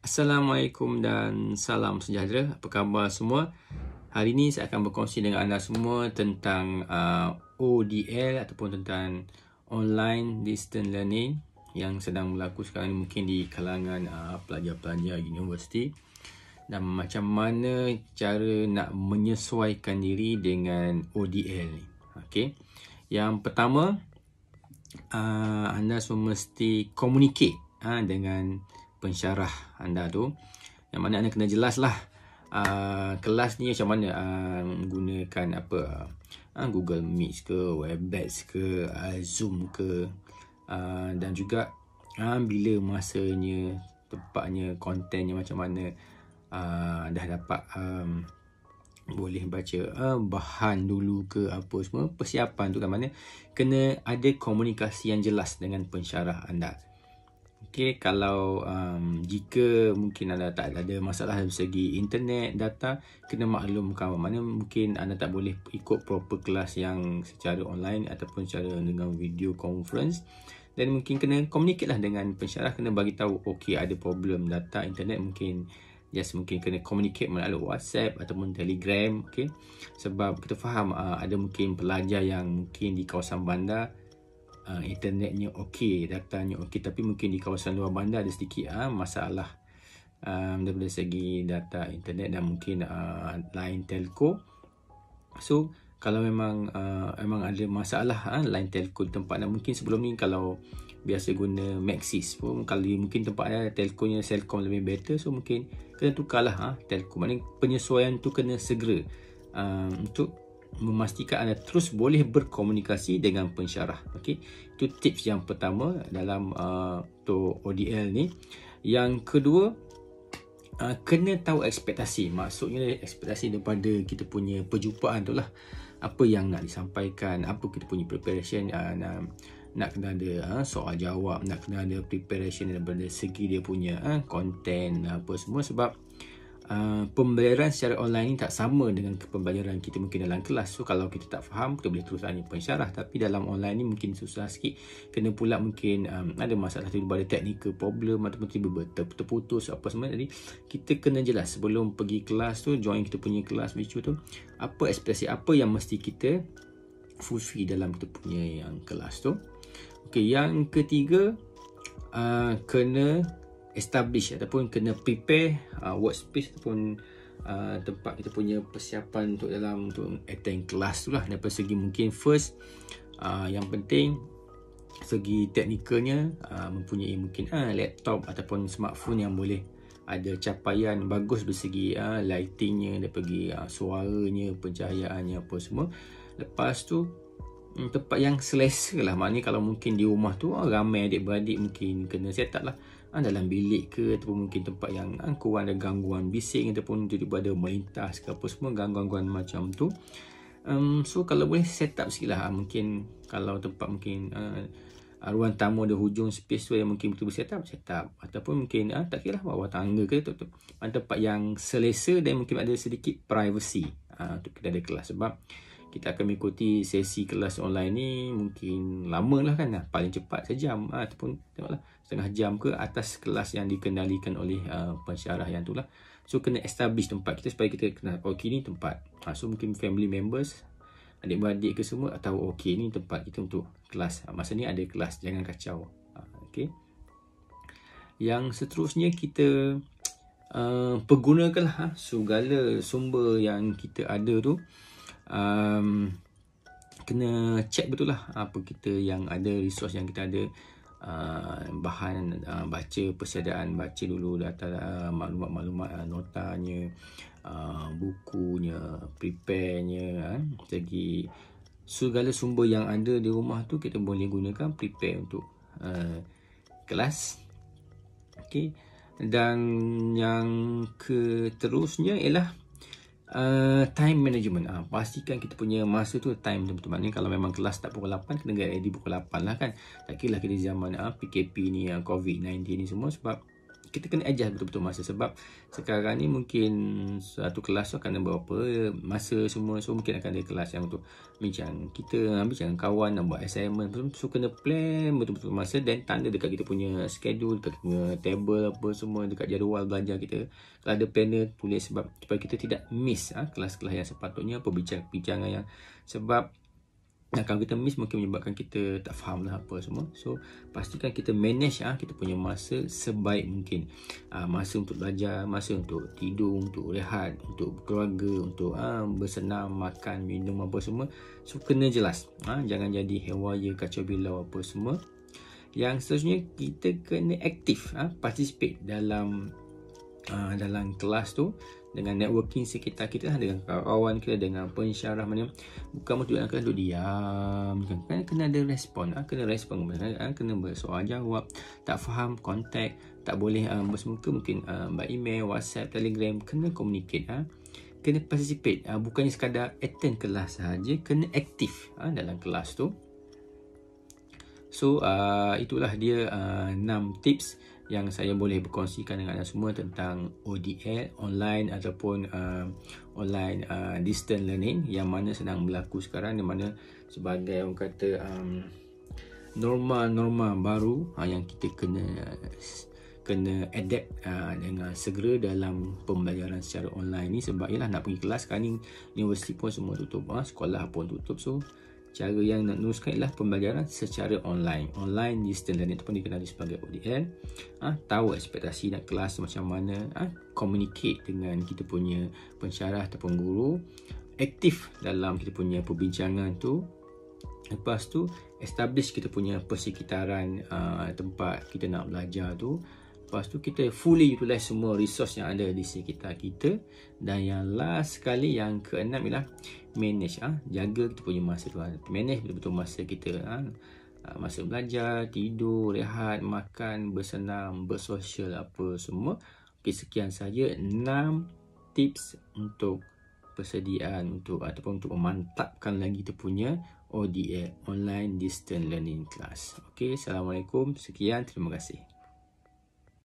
Assalamualaikum dan salam sejahtera. Apa khabar semua? Hari ini saya akan berkongsi dengan anda semua tentang ODL ataupun tentang Online Distance Learning yang sedang berlaku sekarang ini, mungkin di kalangan pelajar-pelajar universiti, dan macam mana cara nak menyesuaikan diri dengan ODL ni. Okey. Yang pertama, anda semua mesti communicate dengan pensyarah anda tu, yang mana anda kena jelas lah kelas ni macam mana, gunakan apa, Google Meet ke, Webex ke, Zoom ke, dan juga bila masanya, tempatnya, kontennya macam mana, dah dapat boleh baca bahan dulu ke apa semua. Persiapan tu kan mana kena ada komunikasi yang jelas dengan pensyarah anda. Okey, kalau jika mungkin anda tak ada masalah dari segi internet, data, kena maklumkan mana mungkin anda tak boleh ikut proper kelas yang secara online ataupun secara dengan video conference, dan mungkin kena communicate lah dengan pensyarah, kena bagi tahu okey ada problem data internet, mungkin mungkin kena communicate melalui WhatsApp ataupun Telegram. Okey, sebab kita faham ada mungkin pelajar yang mungkin di kawasan bandar internetnya okey, datanya okey, tapi mungkin di kawasan luar bandar ada sedikit masalah daripada segi data internet dan mungkin line telco. So kalau memang ada masalah line telco di tempat anda, mungkin sebelum ni kalau biasa guna Maxis pun, kalau mungkin tempat anda telconya Celcom lebih better, so mungkin kena tukarlah telco. Maknanya penyesuaian tu kena segera untuk memastikan anda terus boleh berkomunikasi dengan pensyarah. Okey, itu tips yang pertama dalam untuk ODL ni. Yang kedua, kena tahu ekspektasi. Maksudnya ekspektasi daripada kita punya perjumpaan tu lah. Apa yang nak disampaikan, apa kita punya preparation, nak kena ada soal jawab, nak kena ada preparation daripada segi dia punya konten apa semua. Sebab pembelajaran secara online ni tak sama dengan pembelajaran kita mungkin dalam kelas. So kalau kita tak faham, kita boleh terus tanya pensyarah, tapi dalam online ni mungkin susah sikit. Kena pula mungkin ada masalah tiba-tiba, ada technical problem ataupun tiba-tiba terputus apa semua. Jadi kita kena jelas sebelum pergi kelas tu, join kita punya kelas virtual tu, apa ekspektasi, apa yang mesti kita fulfill dalam kita punya yang kelas tu. Okey, yang ketiga, kena establish ataupun kena prepare workspace ataupun tempat kita punya persiapan untuk dalam untuk attend kelas tu lah. Daripada segi mungkin first, yang penting segi teknikalnya, mempunyai mungkin laptop ataupun smartphone yang boleh ada capaian bagus dari segi lightingnya, dari segi suaranya, pencahayaannya apa semua. Lepas tu tempat yang selesa lah. Maknanya kalau mungkin di rumah tu ramai adik-beradik, mungkin kena set up lah dalam bilik ke, ataupun mungkin tempat yang kurang ada gangguan bising ataupun tiba-tiba ada melintas ke apa semua, gangguan-gangguan macam tu. So kalau boleh set up sikit lah. Mungkin kalau tempat mungkin ruang tamu ada hujung space tu yang mungkin betul set up, ataupun mungkin tak kira lah bawah tangga ke tempat yang selesa dan mungkin ada sedikit privacy untuk kita ada kelas. Sebab kita akan mengikuti sesi kelas online ni mungkin lama lah kan, paling cepat sejam ataupun tengoklah setengah jam ke atas kelas yang dikendalikan oleh pensyarah yang tu lah. So kena establish tempat kita supaya kita kenal okey ni tempat. So mungkin family members, adik-beradik ke semua tahu okey ni tempat kita untuk kelas. Masa ni ada kelas, jangan kacau. Okey. Yang seterusnya kita pergunakanlah segala sumber yang kita ada tu. Kena check betul lah apa kita yang ada, resource yang kita ada, bahan baca, persediaan baca dulu, data maklumat-maklumat, notanya, bukunya, prepare-nya, segi segala sumber yang ada di rumah tu kita boleh gunakan prepare untuk kelas. Okey, dan yang keterusnya ialah time management. Pastikan kita punya masa tu time betul-betul. Maknanya kalau memang kelas tak pukul 8, kena ready pukul 8 lah kan. Tak kira lah kita zaman PKP ni, COVID-19 ni semua. Sebab kita kena adjust betul-betul masa, sebab sekarang ni mungkin satu kelas tu akan ada berapa masa semua. So mungkin akan ada kelas yang untuk bincang kita, bincang kawan, nak buat assignment. So kena plan betul-betul masa, dan tanda dekat kita punya schedule, dekat punya table apa semua, dekat jadual belajar kita. Kalau ada planner, tulis, sebab supaya kita tidak miss kelas-kelas yang sepatutnya, perbincangan yang, sebab kalau kita miss mungkin menyebabkan kita tak faham lah apa semua. So pastikan kita manage kita punya masa sebaik mungkin. Masa untuk belajar, masa untuk tidur, untuk rehat, untuk keluarga, untuk bersenam, makan, minum apa semua. So kena jelas, jangan jadi hewaya, kacau bilau apa semua. Yang seterusnya, kita kena aktif, participate dalam kelas tu, dengan networking sekitar kita, dengan kawan kita, dengan pensyarah mana. Bukan duduk dalam kelas duduk diam, kan kena ada respon, kena respon, kena bersoal jawab, tak faham kontak, tak boleh bersemuka, mungkin by email, WhatsApp, Telegram, kena communicate, kena participate, bukannya sekadar attend kelas sahaja, kena aktif dalam kelas tu. So itulah dia 6 tips yang saya boleh berkongsikan dengan anda semua tentang ODL, online ataupun online distance learning, yang mana sedang berlaku sekarang, di mana sebagai orang kata norma-norma baru yang kita kena adapt dengan segera dalam pembelajaran secara online ni. Sebab ialah nak pergi kelas sekarang ni, universiti pun semua tutup, sekolah pun tutup. So cara yang nak meneruskan ialah pembelajaran secara online distance learning, ataupun dikenali sebagai ODL. Tahu ekspektasi nak kelas macam mana, communicate dengan kita punya pensyarah ataupun guru, aktif dalam kita punya perbincangan tu. Lepas tu establish kita punya persekitaran tempat kita nak belajar tu. Lepas tu kita fully utilize semua resource yang ada di sekitar kita. Dan yang last sekali, yang keenam ialah manage, jaga kita punya masa tu, manage betul-betul masa kita, masa belajar, tidur, rehat, makan, bersenam, bersosial apa semua. Okay, sekian saja 6 tips untuk persediaan ataupun untuk memantapkan lagi kita punya ODL, online distance learning class. Okay, Assalamualaikum, sekian, terima kasih.